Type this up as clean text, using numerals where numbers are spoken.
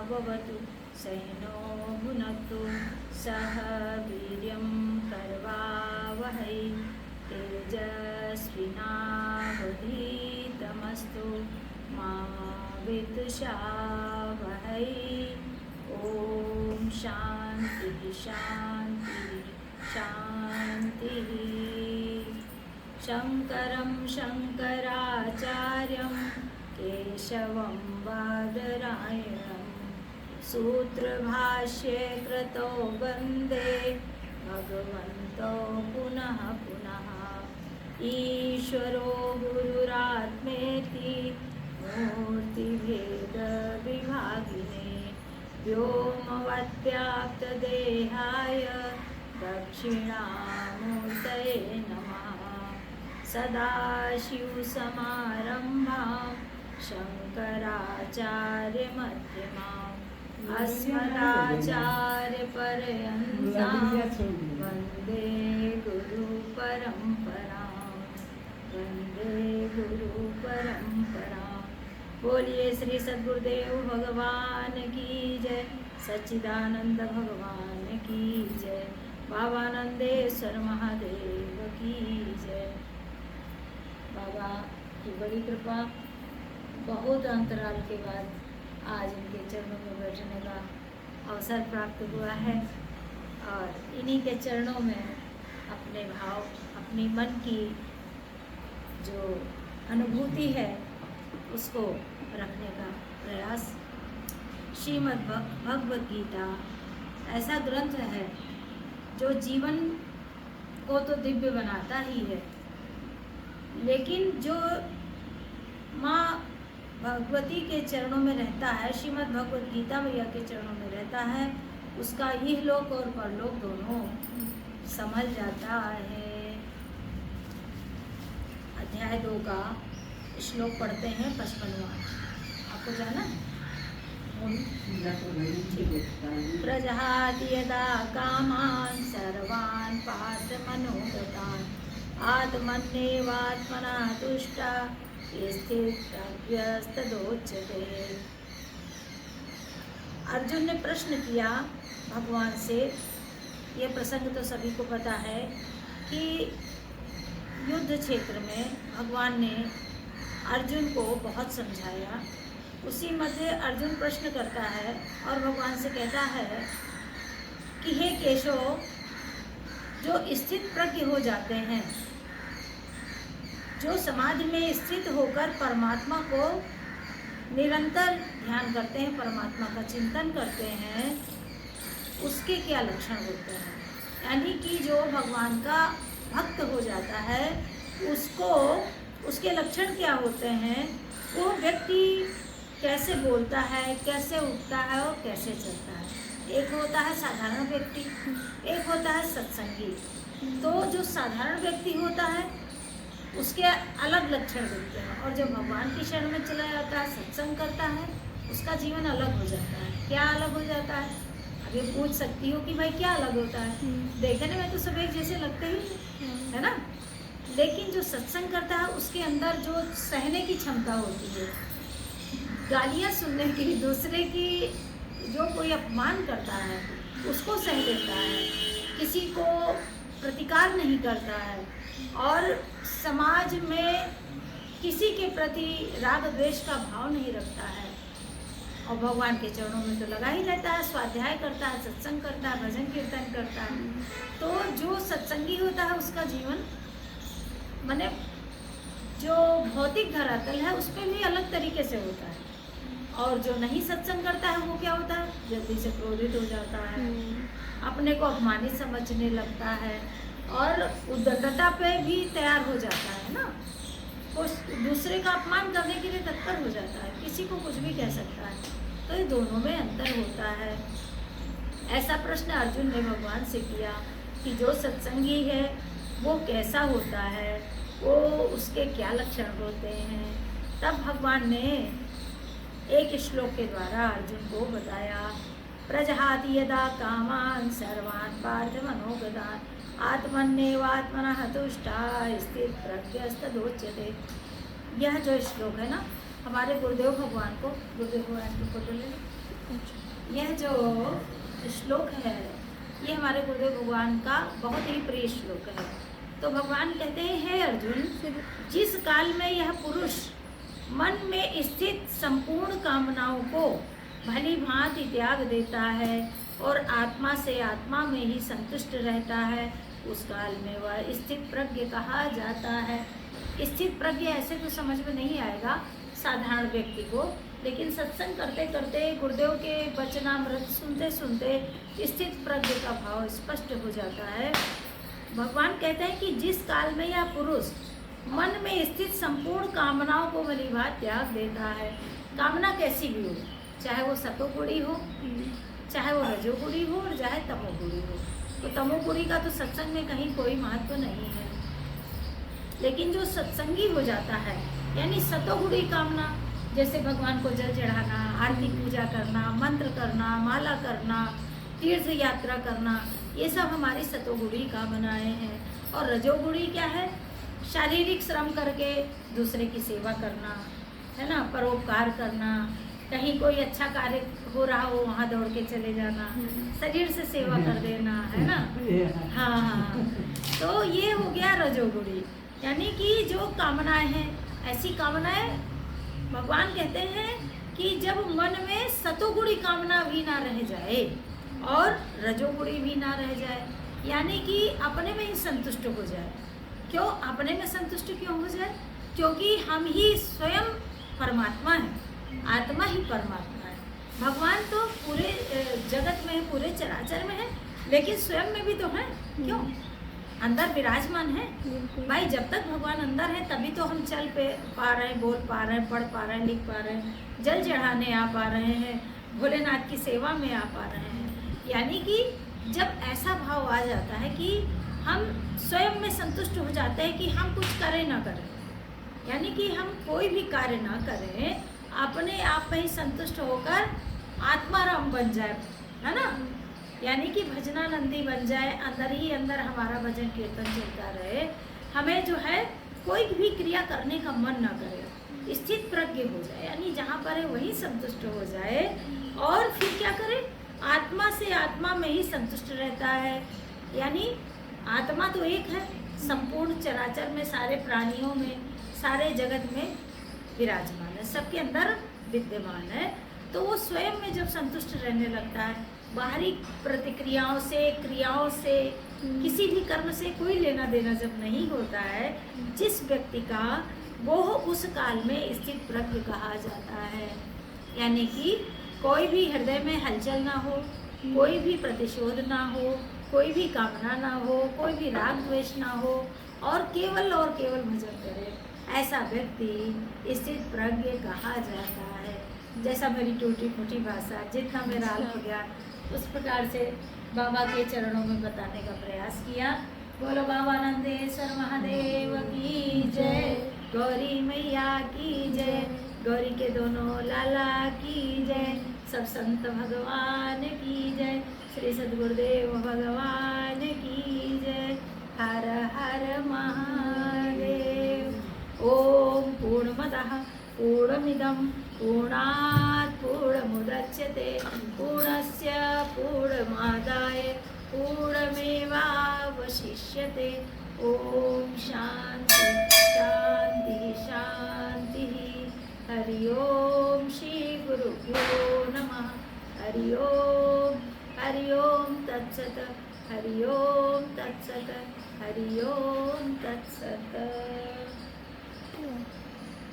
भवतु सैनो भुनक्तु सह वीर्यं करवावहै तेजस्विनावधीतमस्तु मा विद्विषावहै। ओम शांति शांति शांतिः। शंकरं शंकराचार्यं केशवं बादरायणं सूत्रभाष्ये कृतो वन्दे भगवन्तो पुनः पुनः। ईश्वरो गुरुरात्मेति मूर्तिभेदविभागिने व्योमवद्व्याप्तदेहाय दक्षिणामूर्तये नमः। सदाशिवसमारम्भां शङ्कराचार्यमध्यमाम् अस्मदाचार्यपर्यन्तां वन्दे गुरुपरम्परां वन्दे गुरुपरम्परां। बोलिए श्री सद्गुरुदेव भगवान की जय, सच्चिदानंद भगवान की जय, बाबानंदेश्वर महादेव की जय। बाबा की बड़ी कृपा, बहुत अंतराल के बाद आज इनके चरणों में बैठने का अवसर प्राप्त हुआ है और इन्हीं के चरणों में अपने भाव, अपनी मन की जो अनुभूति है उसको रखने का प्रयास। श्रीमद् भगवद गीता ऐसा ग्रंथ है जो जीवन को तो दिव्य बनाता ही है, लेकिन जो माँ भगवती के चरणों में रहता है, श्रीमद् भगवद गीता मैया के चरणों में रहता है, उसका यह लोक और परलोक दोनों संभल जाता है। अध्याय 2 का श्लोक पढ़ते हैं 55वां। आपको जाना प्रजहाति यदा कामान् सर्वान् पार्थ मनोगतान् आत्मन्येवात्मना तुष्टा स्थितव्यस्तदोच्यते। अर्जुन ने प्रश्न किया भगवान से, ये प्रसंग तो सभी को पता है कि युद्ध क्षेत्र में भगवान ने अर्जुन को बहुत समझाया। उसी मध्य अर्जुन प्रश्न करता है और भगवान से कहता है कि हे केशव, जो स्थित प्रज्ञ हो जाते हैं, जो समाधि में स्थित होकर परमात्मा को निरंतर ध्यान करते हैं, परमात्मा का चिंतन करते हैं, उसके क्या लक्षण होते हैं। यानी कि जो भगवान का भक्त हो जाता है उसको, उसके लक्षण क्या होते हैं, वो व्यक्ति कैसे बोलता है, कैसे उठता है और कैसे चलता है। एक होता है साधारण व्यक्ति, एक होता है सत्संगी। तो जो साधारण व्यक्ति होता है उसके अलग लक्षण दिखते हैं, और जब भगवान की शरण में चला जाता है, सत्संग करता है, उसका जीवन अलग हो जाता है। क्या अलग हो जाता है? अभी पूछ सकती हो कि भाई क्या अलग होता है? देखने में तो सब एक जैसे लगते ही है ना, लेकिन जो सत्संग करता है उसके अंदर जो सहने की क्षमता होती है, गालियाँ सुनने की, दूसरे की जो कोई अपमान करता है उसको सह लेता है, किसी को प्रतिकार नहीं करता है, और समाज में किसी के प्रति राग द्वेष का भाव नहीं रखता है, और भगवान के चरणों में तो लगा ही रहता है, स्वाध्याय करता है, सत्संग करता है, भजन कीर्तन करता है। तो जो सत्संगी होता है उसका जीवन माने जो भौतिक धरातल है उस पर भी अलग तरीके से होता है, और जो नहीं सत्संग करता है वो क्या होता है, जल्दी से क्रोधित हो जाता है, अपने को अपमानित समझने लगता है, और उद्धतता पे भी तैयार हो जाता है ना, वो दूसरे का अपमान करने के लिए तत्पर हो जाता है, किसी को कुछ भी कह सकता है। तो ये दोनों में अंतर होता है। ऐसा प्रश्न अर्जुन ने भगवान से किया कि जो सत्संगी है वो कैसा होता है, वो उसके क्या लक्षण होते हैं। तब भगवान ने एक श्लोक के द्वारा अर्जुन को बताया, प्रजहाति यदा कामान् सर्वान् पार्थ मनोगतान् आत्मन्येवात्मनः तुष्टा स्थित प्रज्ञस्तदोच्यते। यह जो श्लोक है ना, हमारे गुरुदेव भगवान को, गुरुदेव भगवान की फोटो ले लो, यह जो श्लोक है ये हमारे गुरुदेव भगवान का बहुत ही प्रिय श्लोक है। तो भगवान कहते हैं, हे अर्जुन, जिस काल में यह पुरुष मन में स्थित संपूर्ण कामनाओं को भली भांति त्याग देता है और आत्मा से आत्मा में ही संतुष्ट रहता है, उस काल में वह स्थित प्रज्ञ कहा जाता है। स्थित प्रज्ञ ऐसे तो समझ में नहीं आएगा साधारण व्यक्ति को, लेकिन सत्संग करते करते गुरुदेव के वचनामृत सुनते सुनते स्थित प्रज्ञ का भाव स्पष्ट हो जाता है। भगवान कहते हैं कि जिस काल में यह पुरुष मन में स्थित संपूर्ण कामनाओं को भलीभांति त्याग देता है, कामना कैसी भी हो, चाहे वो सतोगुणी हो, चाहे वो रजोगुणी हो और चाहे तमोगुणी हो। तो तमोगुणी का तो सत्संग में कहीं कोई महत्व नहीं है, लेकिन जो सत्संगी हो जाता है यानी सतोगुणी कामना, जैसे भगवान को जल चढ़ाना, आरती पूजा करना, मंत्र करना, माला करना, तीर्थ यात्रा करना, ये सब हमारी सतोगुणी कामनाएं हैं। और रजोगुणी क्या है? शारीरिक श्रम करके दूसरे की सेवा करना, है ना, परोपकार करना, कहीं कोई अच्छा कार्य हो रहा हो वहाँ दौड़ के चले जाना, शरीर से सेवा कर देना, है ना। हाँ हाँ, तो ये हो गया रजोगुणी। यानी कि जो कामनाएं हैं, ऐसी कामनाएं भगवान कहते हैं कि जब मन में सतोगुणी कामना भी ना रह जाए और रजोगुणी भी ना रह जाए, यानी कि अपने में ही संतुष्ट हो जाए। क्यों अपने में संतुष्ट क्यों हो जाए? क्योंकि हम ही स्वयं परमात्मा हैं, आत्मा ही परमात्मा है। भगवान तो पूरे जगत में है, पूरे चराचर में है, लेकिन स्वयं में भी तो है। क्यों? अंदर विराजमान है भाई। जब तक भगवान अंदर है तभी तो हम चल पा रहे हैं, बोल पा रहे हैं, पढ़ पा रहे हैं, लिख पा रहे हैं, जल चढ़ाने आ पा रहे हैं, भोलेनाथ की सेवा में आ पा रहे हैं। यानी कि जब ऐसा भाव आ जाता है कि हम स्वयं में संतुष्ट हो जाते हैं कि हम कुछ करें ना करें, यानी कि हम कोई भी कार्य ना करें, अपने आप में ही संतुष्ट होकर आत्माराम बन जाए, है ना। यानी कि भजनानंदी बन जाए, अंदर ही अंदर हमारा भजन कीर्तन चलता रहे, हमें जो है कोई भी क्रिया करने का मन ना करे, स्थित प्रज्ञ हो जाए, यानी जहाँ पर है वही संतुष्ट हो जाए। और फिर क्या करे? आत्मा से आत्मा में ही संतुष्ट रहता है। यानी आत्मा तो एक है, संपूर्ण चराचर में, सारे प्राणियों में, सारे जगत में विराजमान है, सबके अंदर विद्यमान है। तो वो स्वयं में जब संतुष्ट रहने लगता है, बाहरी प्रतिक्रियाओं से, क्रियाओं से, किसी भी कर्म से कोई लेना देना जब नहीं होता है जिस व्यक्ति का, वो उस काल में स्थित प्रज्ञ कहा जाता है। यानी कि कोई भी हृदय में हलचल ना हो, कोई भी प्रतिशोध ना हो, कोई भी कामना ना हो, कोई भी राग द्वेष ना हो, और केवल भजन करे, ऐसा व्यक्ति स्थित प्रज्ञ कहा जाता है। जैसा मेरी टूटी फूटी भाषा, जितना मेरा अल्प ज्ञान, उस प्रकार से बाबा के चरणों में बताने का प्रयास किया। बोलो बाबा नंदेश्वर महादेव की जय, गौरी मैया की जय, गौरी के दोनों लाला की जय, सब संत भगवान की जय, श्री सद्गुरुदेव भगवान की जय। हर हर महादेव। ओम पूर्णमदः पूर्णमिदं पूर्णात् पूर्णमुदच्यते पूर्णस्य पूर्णमादाय पूर्णमेवावशिष्यते। ओम शांति शांति शांति। हरि ओम श्री गुरुभ्यो नमः। हरि ओम तत्सत। हरि ओम तत्सत। हरि ओम तत्सत।